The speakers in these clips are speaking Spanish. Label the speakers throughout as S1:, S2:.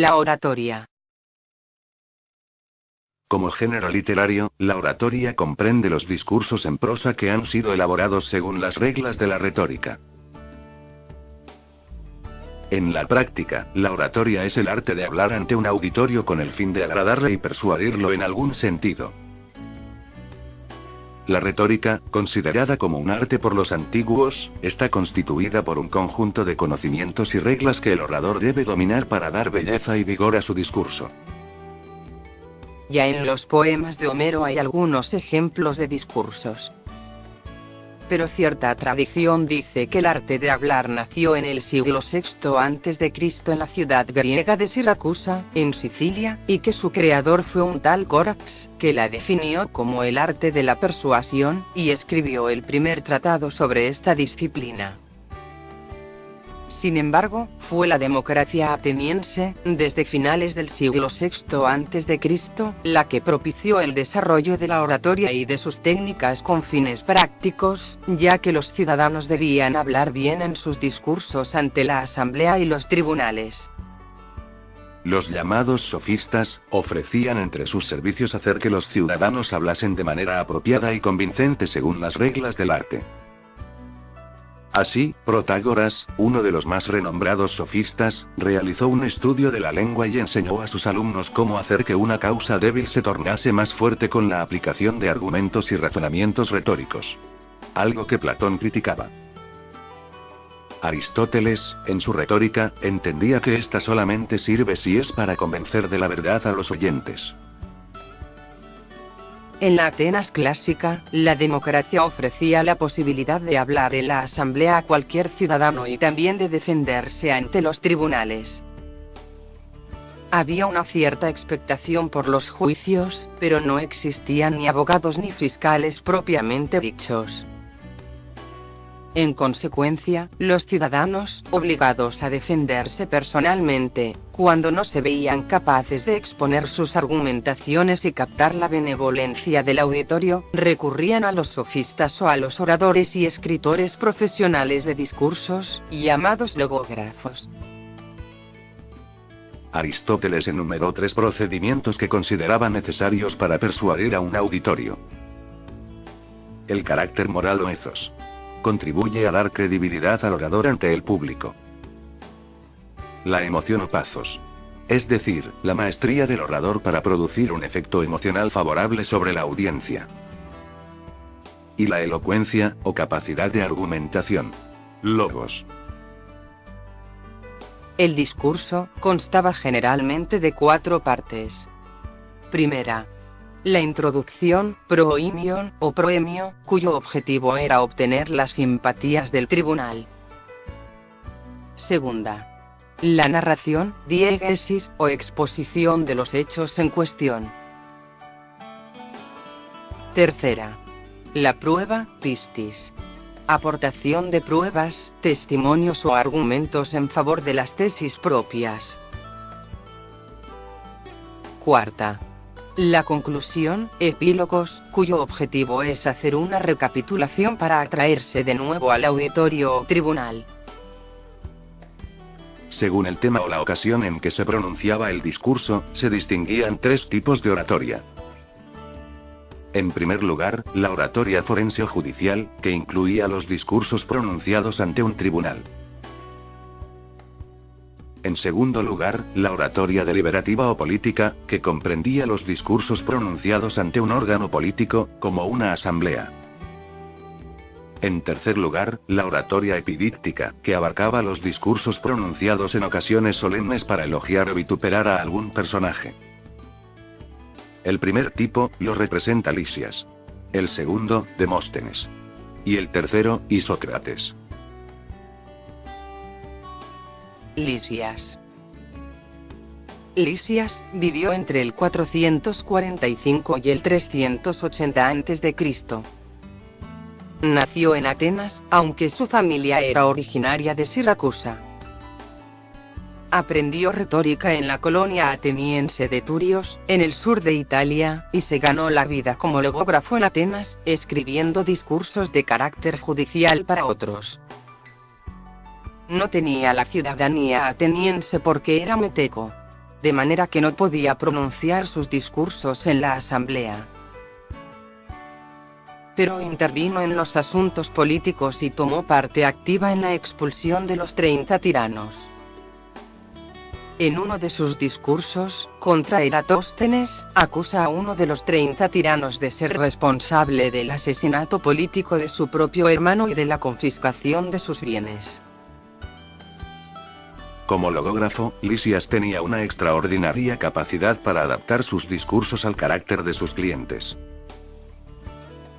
S1: La oratoria.
S2: Como género literario, la oratoria comprende los discursos en prosa que han sido elaborados según las reglas de la retórica. En la práctica, la oratoria es el arte de hablar ante un auditorio con el fin de agradarle y persuadirlo en algún sentido. La retórica, considerada como un arte por los antiguos, está constituida por un conjunto de conocimientos y reglas que el orador debe dominar para dar belleza y vigor a su discurso.
S1: Ya en los poemas de Homero hay algunos ejemplos de discursos. Pero cierta tradición dice que el arte de hablar nació en el siglo VI a.C. en la ciudad griega de Siracusa, en Sicilia, y que su creador fue un tal Corax, que la definió como el arte de la persuasión, y escribió el primer tratado sobre esta disciplina. Sin embargo, fue la democracia ateniense, desde finales del siglo VI a.C., la que propició el desarrollo de la oratoria y de sus técnicas con fines prácticos, ya que los ciudadanos debían hablar bien en sus discursos ante la asamblea y los tribunales.
S2: Los llamados sofistas, ofrecían entre sus servicios hacer que los ciudadanos hablasen de manera apropiada y convincente según las reglas del arte. Así, Protágoras, uno de los más renombrados sofistas, realizó un estudio de la lengua y enseñó a sus alumnos cómo hacer que una causa débil se tornase más fuerte con la aplicación de argumentos y razonamientos retóricos. Algo que Platón criticaba. Aristóteles, en su retórica, entendía que ésta solamente sirve si es para convencer de la verdad a los oyentes.
S1: En la Atenas clásica, la democracia ofrecía la posibilidad de hablar en la asamblea a cualquier ciudadano y también de defenderse ante los tribunales. Había una cierta expectación por los juicios, pero no existían ni abogados ni fiscales propiamente dichos. En consecuencia, los ciudadanos, obligados a defenderse personalmente, cuando no se veían capaces de exponer sus argumentaciones y captar la benevolencia del auditorio, recurrían a los sofistas o a los oradores y escritores profesionales de discursos, llamados logógrafos.
S2: Aristóteles enumeró 3 procedimientos que consideraba necesarios para persuadir a un auditorio. El carácter moral o ethos. Contribuye a dar credibilidad al orador ante el público. La emoción o pathos. Es decir, la maestría del orador para producir un efecto emocional favorable sobre la audiencia. Y la elocuencia, o capacidad de argumentación. Logos.
S1: El discurso constaba generalmente de 4 partes. Primera. La introducción, proimion, o proemio, cuyo objetivo era obtener las simpatías del tribunal. Segunda. La narración, diegesis, o exposición de los hechos en cuestión. Tercera. La prueba, pistis. Aportación de pruebas, testimonios o argumentos en favor de las tesis propias. Cuarta. La conclusión, epílogos, cuyo objetivo es hacer una recapitulación para atraerse de nuevo al auditorio o tribunal.
S2: Según el tema o la ocasión en que se pronunciaba el discurso, se distinguían 3 tipos de oratoria. En primer lugar, la oratoria forense o judicial, que incluía los discursos pronunciados ante un tribunal. En segundo lugar, la oratoria deliberativa o política, que comprendía los discursos pronunciados ante un órgano político, como una asamblea. En tercer lugar, la oratoria epidíctica, que abarcaba los discursos pronunciados en ocasiones solemnes para elogiar o vituperar a algún personaje. El primer tipo, lo representa Lisias. El segundo, Demóstenes. Y el tercero, Isócrates.
S1: Lisias. Lisias vivió entre el 445 y el 380 a.C. Nació en Atenas, aunque su familia era originaria de Siracusa. Aprendió retórica en la colonia ateniense de Turios, en el sur de Italia, y se ganó la vida como logógrafo en Atenas, escribiendo discursos de carácter judicial para otros. No tenía la ciudadanía ateniense porque era meteco. de manera que no podía pronunciar sus discursos en la asamblea. Pero intervino en los asuntos políticos y tomó parte activa en la expulsión de los 30 tiranos. En uno de sus discursos, contra Eratóstenes, acusa a uno de los 30 tiranos de ser responsable del asesinato político de su propio hermano y de la confiscación de sus bienes.
S2: Como logógrafo, Lisias tenía una extraordinaria capacidad para adaptar sus discursos al carácter de sus clientes.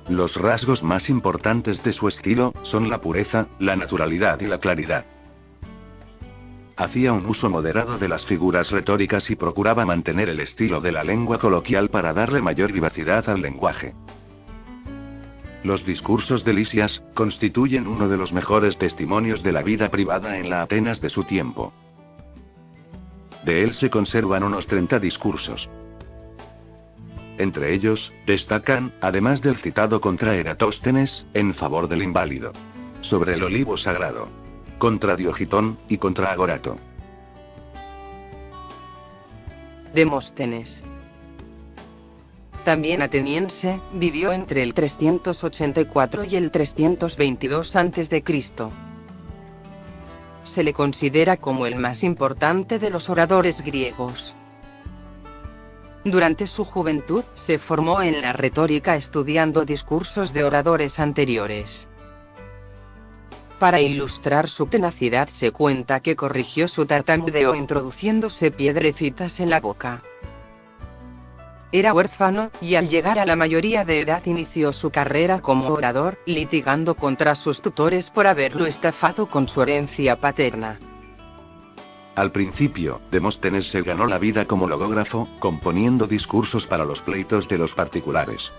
S2: Los rasgos más importantes de su estilo son la pureza, la naturalidad y la claridad. Hacía un uso moderado de las figuras retóricas y procuraba mantener el estilo de la lengua coloquial para darle mayor vivacidad al lenguaje. Los discursos de Lisias constituyen uno de los mejores testimonios de la vida privada en la Atenas de su tiempo. De él se conservan unos 30 discursos. Entre ellos, destacan, además del citado contra Eratóstenes, en favor del inválido, sobre el olivo sagrado, contra Diogitón, y contra Agorato.
S1: Demóstenes, también ateniense, vivió entre el 384 y el 322 a.C. Se le considera como el más importante de los oradores griegos. Durante su juventud, se formó en la retórica estudiando discursos de oradores anteriores. Para ilustrar su tenacidad se cuenta que corrigió su tartamudeo introduciéndose piedrecitas en la boca. Era huérfano, y al llegar a la mayoría de edad inició su carrera como orador, litigando contra sus tutores por haberlo estafado con su herencia paterna.
S2: Al principio, Demóstenes se ganó la vida como logógrafo, componiendo discursos para los pleitos de los particulares.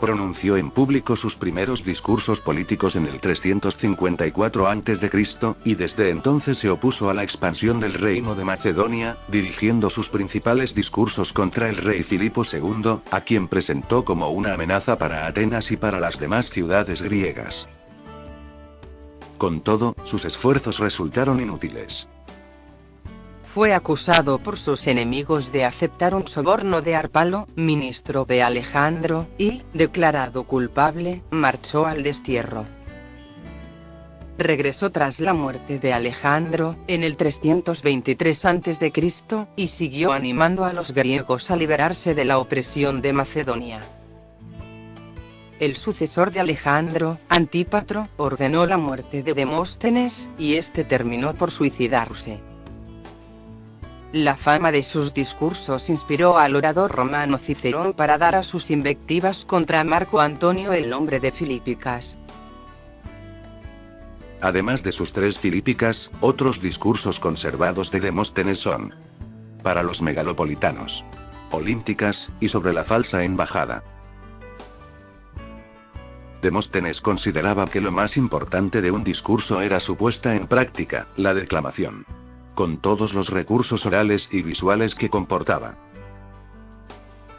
S2: Pronunció en público sus primeros discursos políticos en el 354 a.C., y desde entonces se opuso a la expansión del reino de Macedonia, dirigiendo sus principales discursos contra el rey Filipo II, a quien presentó como una amenaza para Atenas y para las demás ciudades griegas. Con todo, sus esfuerzos resultaron inútiles.
S1: Fue acusado por sus enemigos de aceptar un soborno de Harpalo, ministro de Alejandro, y, declarado culpable, marchó al destierro. Regresó tras la muerte de Alejandro, en el 323 a.C., y siguió animando a los griegos a liberarse de la opresión de Macedonia. El sucesor de Alejandro, Antípatro, ordenó la muerte de Demóstenes, y este terminó por suicidarse. La fama de sus discursos inspiró al orador romano Cicerón para dar a sus invectivas contra Marco Antonio el nombre de Filípicas.
S2: Además de sus 3 Filípicas, otros discursos conservados de Demóstenes son: para los megalopolitanos, olímpicas, y sobre la falsa embajada. Demóstenes consideraba que lo más importante de un discurso era su puesta en práctica, la declamación, con todos los recursos orales y visuales que comportaba.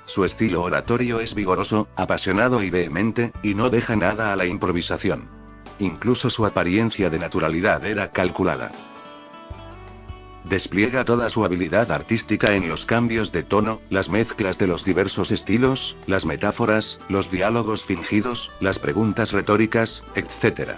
S2: Su estilo oratorio es vigoroso, apasionado y vehemente, y no deja nada a la improvisación. Incluso su apariencia de naturalidad era calculada. Despliega toda su habilidad artística en los cambios de tono, las mezclas de los diversos estilos, las metáforas, los diálogos fingidos, las preguntas retóricas, etc.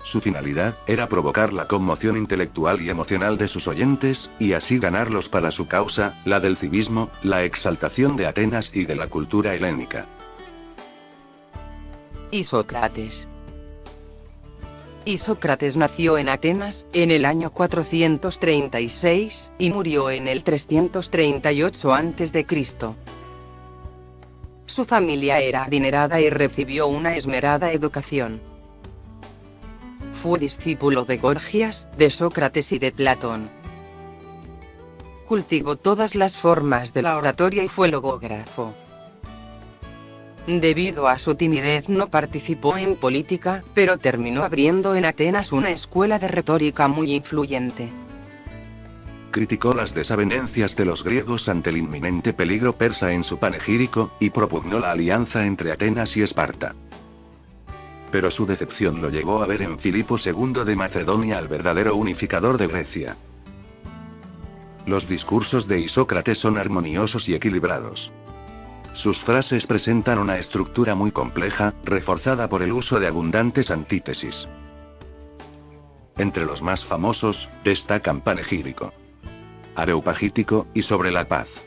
S2: Su finalidad era provocar la conmoción intelectual y emocional de sus oyentes, y así ganarlos para su causa, la del civismo, la exaltación de Atenas y de la cultura helénica.
S1: Isócrates. Isócrates nació en Atenas, en el año 436, y murió en el 338 a.C. Su familia era adinerada y recibió una esmerada educación. Fue discípulo de Gorgias, de Sócrates y de Platón. Cultivó todas las formas de la oratoria y fue logógrafo. Debido a su timidez no participó en política, pero terminó abriendo en Atenas una escuela de retórica muy influyente.
S2: Criticó las desavenencias de los griegos ante el inminente peligro persa en su panegírico, y propugnó la alianza entre Atenas y Esparta. Pero su decepción lo llevó a ver en Filipo II de Macedonia al verdadero unificador de Grecia. Los discursos de Isócrates son armoniosos y equilibrados. Sus frases presentan una estructura muy compleja, reforzada por el uso de abundantes antítesis. Entre los más famosos, destacan Panegírico, Areopagítico, y Sobre la paz.